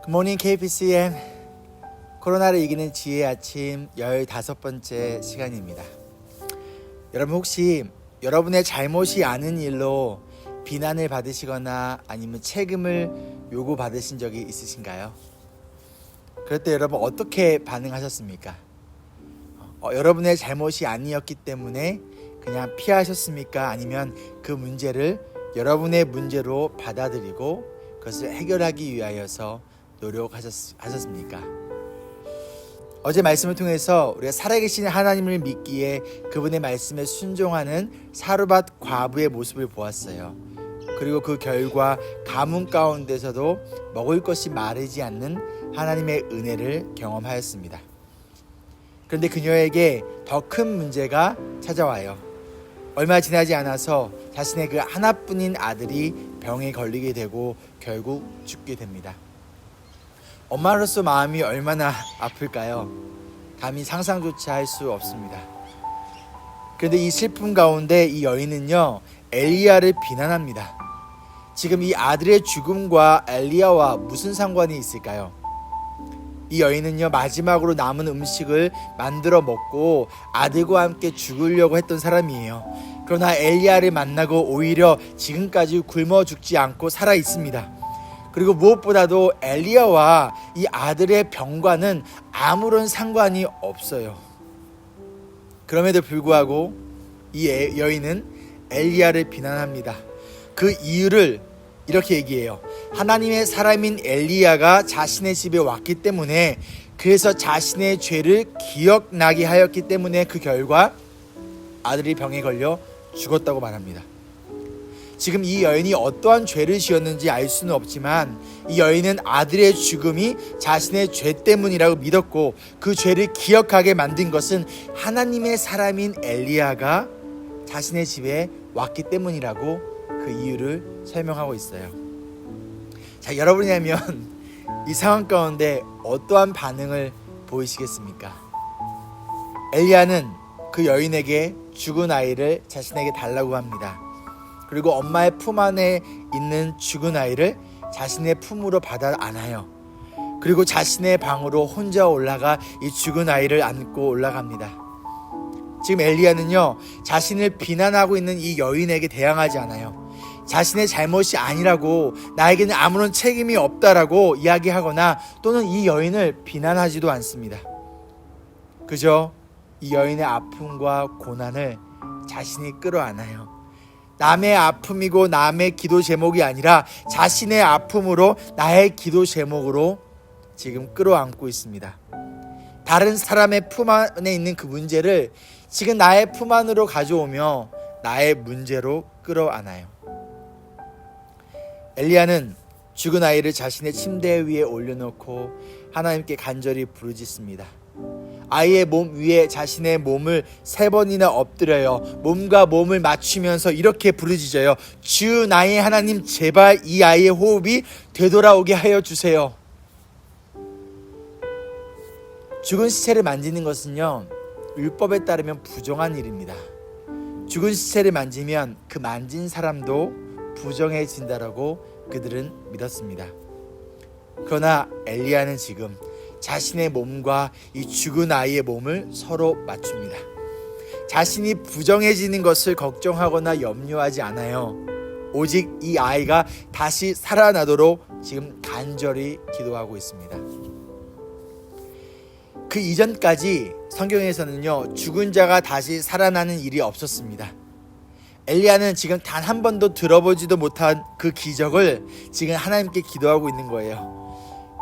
굿모닝 KPCM, 코로나를 이기는 지혜의 아침 15번째 시간입니다. 여러분, 혹시 여러분의 잘못이 아닌 일로 비난을 받으시거나 아니면 책임을 요구받으신 적이 있으신가요? 그럴 때 여러분 어떻게 반응하셨습니까? 여러분의 잘못이 아니었기 때문에 그냥 피하셨습니까? 아니면 그 문제를 여러분의 문제로 받아들이고 그것을 해결하기 위하여서 노력하셨습니까? 어제 말씀을 통해서 우리가 살아계신 하나님을 믿기에 그분의 말씀에 순종하는 사르밧 과부의 모습을 보았어요. 그리고 그 결과 가뭄 가운데서도 먹을 것이 마르지 않는 하나님의 은혜를 경험하였습니다. 그런데 그녀에게 더 큰 문제가 찾아와요. 얼마 지나지 않아서 자신의 그 하나뿐인 아들이 병에 걸리게 되고 결국 죽게 됩니다. 엄마로서 마음이 얼마나 아플까요? 감히 상상조차 할 수 없습니다. 그런데 이 슬픔 가운데 이 여인은요, 엘리야를 비난합니다. 지금 이 아들의 죽음과 엘리야와 무슨 상관이 있을까요? 이 여인은요, 마지막으로 남은 음식을 만들어 먹고 아들과 함께 죽으려고 했던 사람이에요. 그러나 엘리야를 만나고 오히려 지금까지 굶어 죽지 않고 살아 있습니다. 그리고 무엇보다도 엘리야와 이 아들의 병과는 아무런 상관이 없어요. 그럼에도 불구하고 이 여인은 엘리야를 비난합니다. 그 이유를 이렇게 얘기해요. 하나님의 사람인 엘리야가 자신의 집에 왔기 때문에, 그래서 자신의 죄를 기억나게 하였기 때문에 그 결과 아들이 병에 걸려 죽었다고 말합니다. 지금 이 여인이 어떠한 죄를 지었는지 알 수는 없지만 이 여인은 아들의 죽음이 자신의 죄 때문이라고 믿었고, 그 죄를 기억하게 만든 것은 하나님의 사람인 엘리야가 자신의 집에 왔기 때문이라고 그 이유를 설명하고 있어요. 자, 여러분이라면 이 상황 가운데 어떠한 반응을 보이시겠습니까? 엘리야는 그 여인에게 죽은 아이를 자신에게 달라고 합니다. 그리고 엄마의 품 안에 있는 죽은 아이를 자신의 품으로 받아 안아요. 그리고 자신의 방으로 혼자 올라가 이 죽은 아이를 안고 올라갑니다. 지금 엘리야는요, 자신을 비난하고 있는 이 여인에게 대항하지 않아요. 자신의 잘못이 아니라고, 나에게는 아무런 책임이 없다라고 이야기하거나 또는 이 여인을 비난하지도 않습니다. 그저 이 여인의 아픔과 고난을 자신이 끌어안아요. 남의 아픔이고 남의 기도 제목이 아니라 자신의 아픔으로 나의 기도 제목으로 지금 끌어안고 있습니다. 다른 사람의 품 안에 있는 그 문제를 지금 나의 품 안으로 가져오며 나의 문제로 끌어안아요. 엘리야는 죽은 아이를 자신의 침대 위에 올려놓고 하나님께 간절히 부르짖습니다. 아이의 몸 위에 자신의 몸을 3번이나 엎드려요. 몸과 몸을 맞추면서 이렇게 부르짖어요. 주 나의 하나님, 제발 이 아이의 호흡이 되돌아오게 하여 주세요. 죽은 시체를 만지는 것은요, 율법에 따르면 부정한 일입니다. 죽은 시체를 만지면 그 만진 사람도 부정해진다라고 그들은 믿었습니다. 그러나 엘리야는 지금 자신의 몸과 이 죽은 아이의 몸을 서로 맞춥니다. 자신이 부정해지는 것을 걱정하거나 염려하지 않아요. 오직 이 아이가 다시 살아나도록 지금 간절히 기도하고 있습니다. 그 이전까지 성경에서는요, 죽은 자가 다시 살아나는 일이 없었습니다. 엘리야는 지금 단 한 번도 들어보지도 못한 그 기적을 지금 하나님께 기도하고 있는 거예요.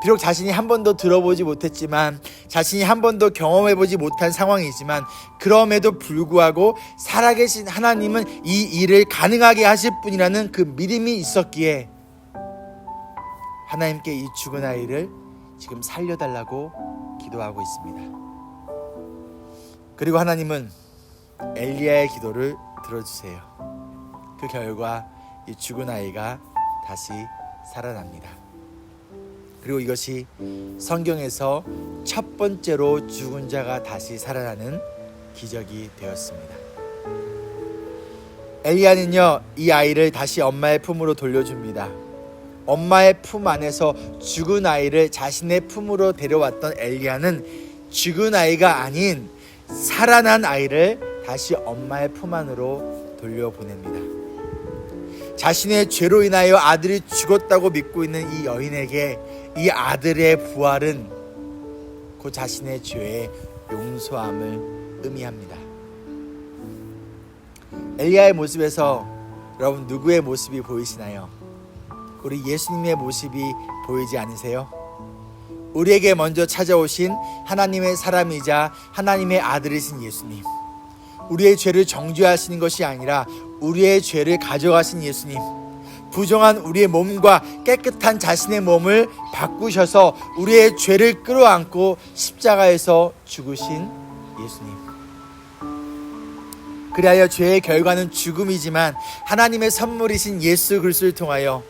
비록 자신이 한 번도 들어보지 못했지만, 자신이 한 번도 경험해보지 못한 상황이지만, 그럼에도 불구하고 살아계신 하나님은 이 일을 가능하게 하실 분이라는 그 믿음이 있었기에 하나님께 이 죽은 아이를 지금 살려달라고 기도하고 있습니다. 그리고 하나님은 엘리야의 기도를 들어주세요. 그 결과 이 죽은 아이가 다시 살아납니다. 그리고 이것이 성경에서 첫 번째로 죽은 자가 다시 살아나는 기적이 되었습니다. 엘리야는요, 이 아이를 다시 엄마의 품으로 돌려줍니다. 엄마의 품 안에서 죽은 아이를 자신의 품으로 데려왔던 엘리야는 죽은 아이가 아닌 살아난 아이를 다시 엄마의 품 안으로 돌려보냅니다. 자신의 죄로 인하여 아들이 죽었다고 믿고 있는 이 여인에게 이 아들의 부활은 그 자신의 죄의 용서함을 의미합니다. 엘리야의 모습에서 여러분 누구의 모습이 보이시나요? 우리 예수님의 모습이 보이지 않으세요? 우리에게 먼저 찾아오신 하나님의 사람이자 하나님의 아들이신 예수님, 우리의 죄를 정죄하시는 것이 아니라 우리의 죄를 가져가신 예수님, 부정한 우리의 몸과 깨끗한 자신의 몸을 바꾸셔서 우리의 죄를 끌어안고 십자가에서 죽으신 예수님. 그리하여 죄의 결과는 죽음이지만 하나님의 선물이신 예수 그리스도를 통하여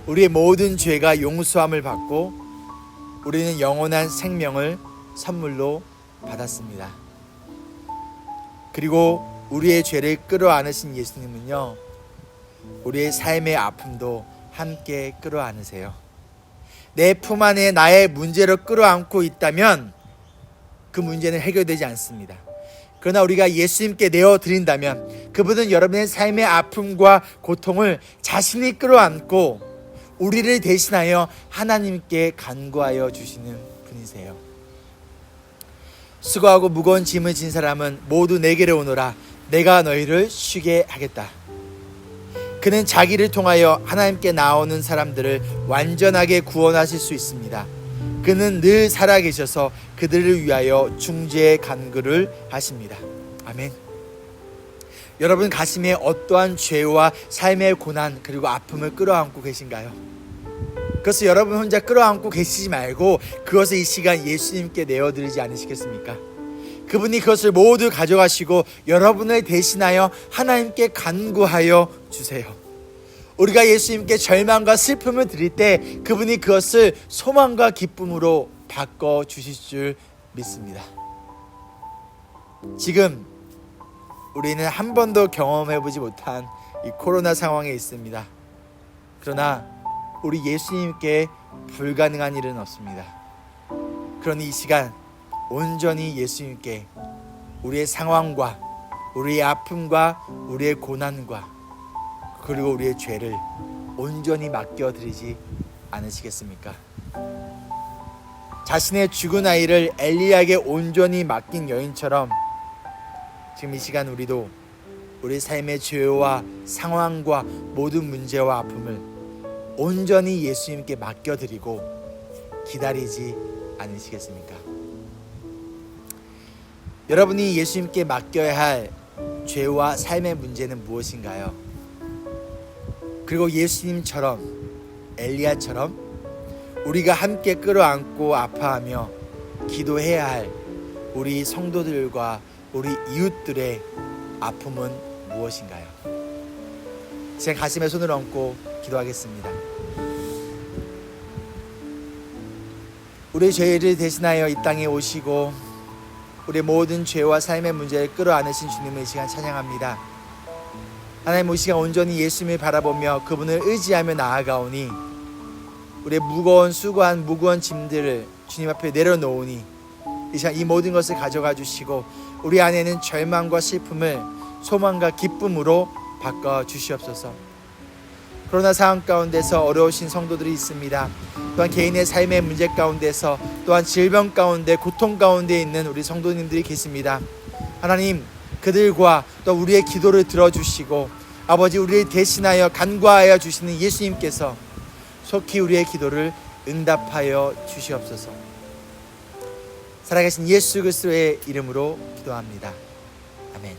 우리의 모든 죄가 용서함을 받고 우리는 영원한 생명을 선물로 받았습니다. 그리고 우리의 죄를 끌어안으신 예수님은요, 우리의 삶의 아픔도 함께 끌어안으세요. 내 품 안에 나의 문제를 끌어안고 있다면 그 문제는 해결되지 않습니다. 그러나 우리가 예수님께 내어드린다면 그분은 여러분의 삶의 아픔과 고통을 자신이 끌어안고 우리를 대신하여 하나님께 간구하여 주시는 분이세요. 수고하고 무거운 짐을 진 사람은 모두 내게로 오너라. 내가 너희를 쉬게 하겠다. 그는 자기를 통하여 하나님께 나오는 사람들을 완전하게 구원하실 수 있습니다. 그는 늘 살아계셔서 그들을 위하여 중재의 간구를 하십니다. 아멘. 여러분 가슴에 어떠한 죄와 삶의 고난 그리고 아픔을 끌어안고 계신가요? 그것을 여러분 혼자 끌어안고 계시지 말고 그것을 이 시간 예수님께 내어드리지 않으시겠습니까? 그분이 그것을 모두 가져가시고 여러분을 대신하여 하나님께 간구하여 주세요. 우리가 예수님께 절망과 슬픔을 드릴 때 그분이 그것을 소망과 기쁨으로 바꿔 주실 줄 믿습니다. 지금 우리는 한 번도 경험해보지 못한 이 코로나 상황에 있습니다. 그러나 우리 예수님께 불가능한 일은 없습니다. 그러니 이 시간 온전히 예수님께 우리의 상황과 우리의 아픔과 우리의 고난과 그리고 우리의 죄를 온전히 맡겨드리지 않으시겠습니까? 자신의 죽은 아이를 엘리야에게 온전히 맡긴 여인처럼 지금 이 시간 우리도 우리 삶의 죄와 상황과 모든 문제와 아픔을 온전히 예수님께 맡겨드리고 기다리지 않으시겠습니까? 여러분이 예수님께 맡겨야 할 죄와 삶의 문제는 무엇인가요? 그리고 예수님처럼 엘리야처럼 우리가 함께 끌어안고 아파하며 기도해야 할 우리 성도들과 우리 이웃들의 아픔은 무엇인가요? 제 가슴에 손을 얹고 기도하겠습니다. 우리 죄를 대신하여 이 땅에 오시고 우리 모든 죄와 삶의 문제를 끌어안으신 주님을 이 시간 찬양합니다. 하나님, 이 시간 온전히 예수님을 바라보며 그분을 의지하며 나아가오니 우리의 수고한 무거운 짐들을 주님 앞에 내려놓으니 이 시간 이 모든 것을 가져가 주시고 우리 안에는 절망과 슬픔을 소망과 기쁨으로 바꿔 주시옵소서. 코로나 상황 가운데서 어려우신 성도들이 있습니다. 또한 개인의 삶의 문제 가운데서 또한 질병 가운데 고통 가운데 있는 우리 성도님들이 계십니다. 하나님, 그들과 또 우리의 기도를 들어주시고 아버지, 우리를 대신하여 간구하여 주시는 예수님께서 속히 우리의 기도를 응답하여 주시옵소서. 살아계신 예수 그리스도의 이름으로 기도합니다. 아멘.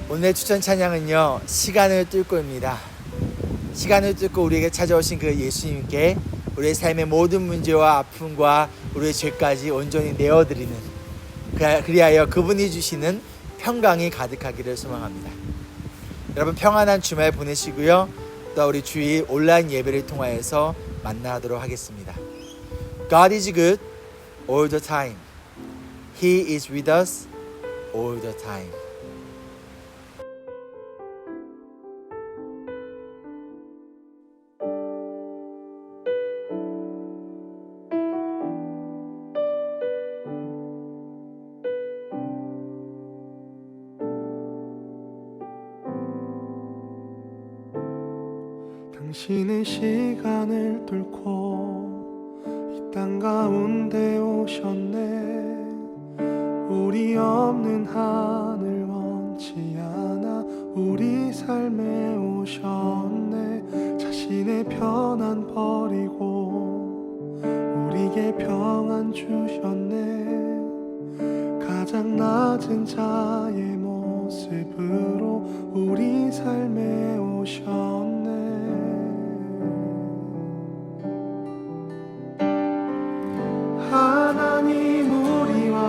오늘의 추천 찬양은요, 시간을 뚫고입니다. 시간을 뚫고 우리에게 찾아오신 그 예수님께 우리의 삶의 모든 문제와 아픔과 우리의 죄까지 온전히 내어드리는, 그리하여 그분이 주시는 평강이 가득하기를 소망합니다. 여러분 평안한 주말 보내시고요. 또 우리 주일 온라인 예배를 통하여서 만나도록 하겠습니다. God is good all the time. He is with us all the time. 당신의 시간을 뚫고 이 땅 가운데 오셨네. 우리 없는 하늘 원치 않아 우리 삶에 오셨네. 자신의 편안 버리고 우리에게 평안 주셨네. 가장 낮은 자의 모습으로 우리 삶에 오셨네. 하나님 우리와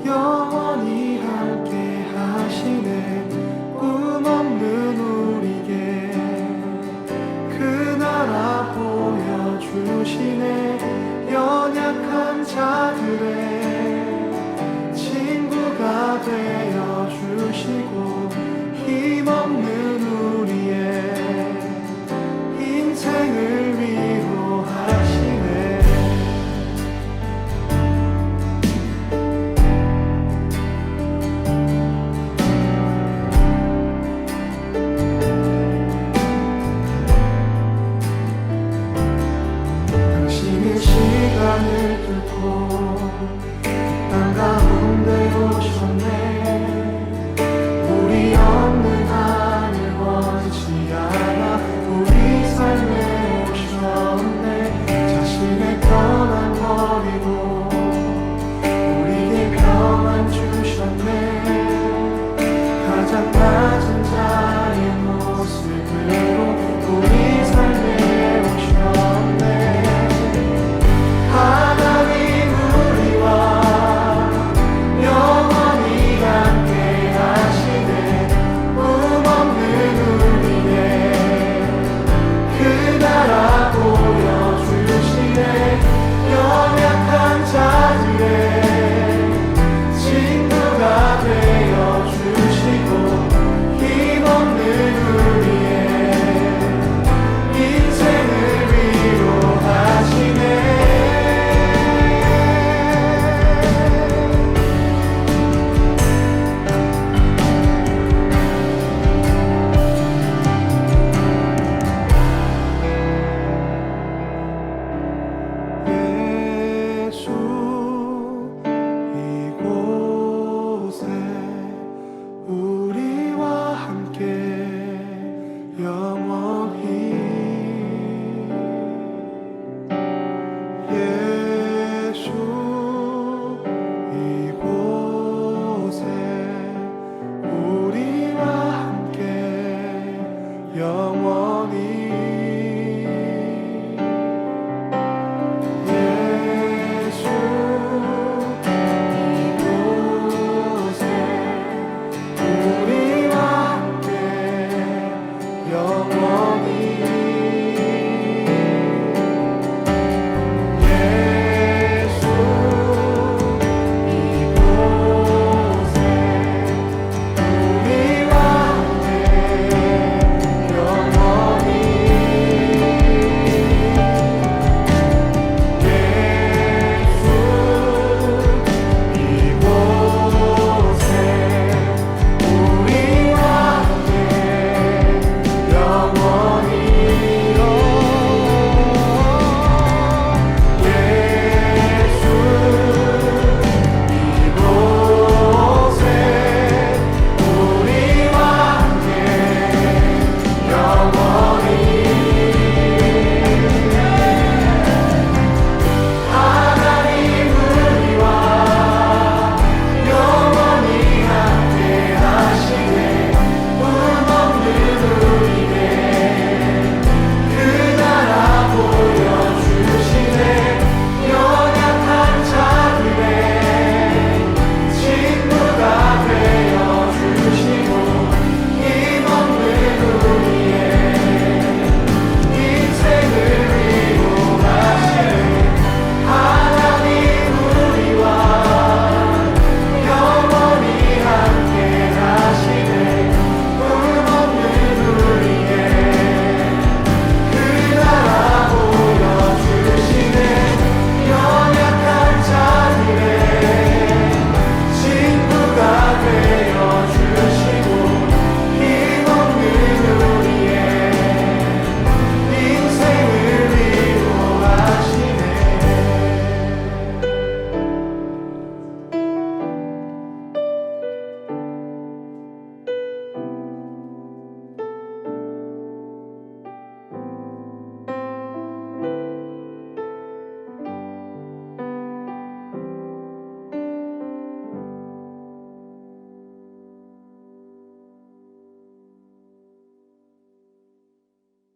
영원히 함께 하시네. 꿈 없는 우리에게 그 나라 보여주시네. 연약한 자들의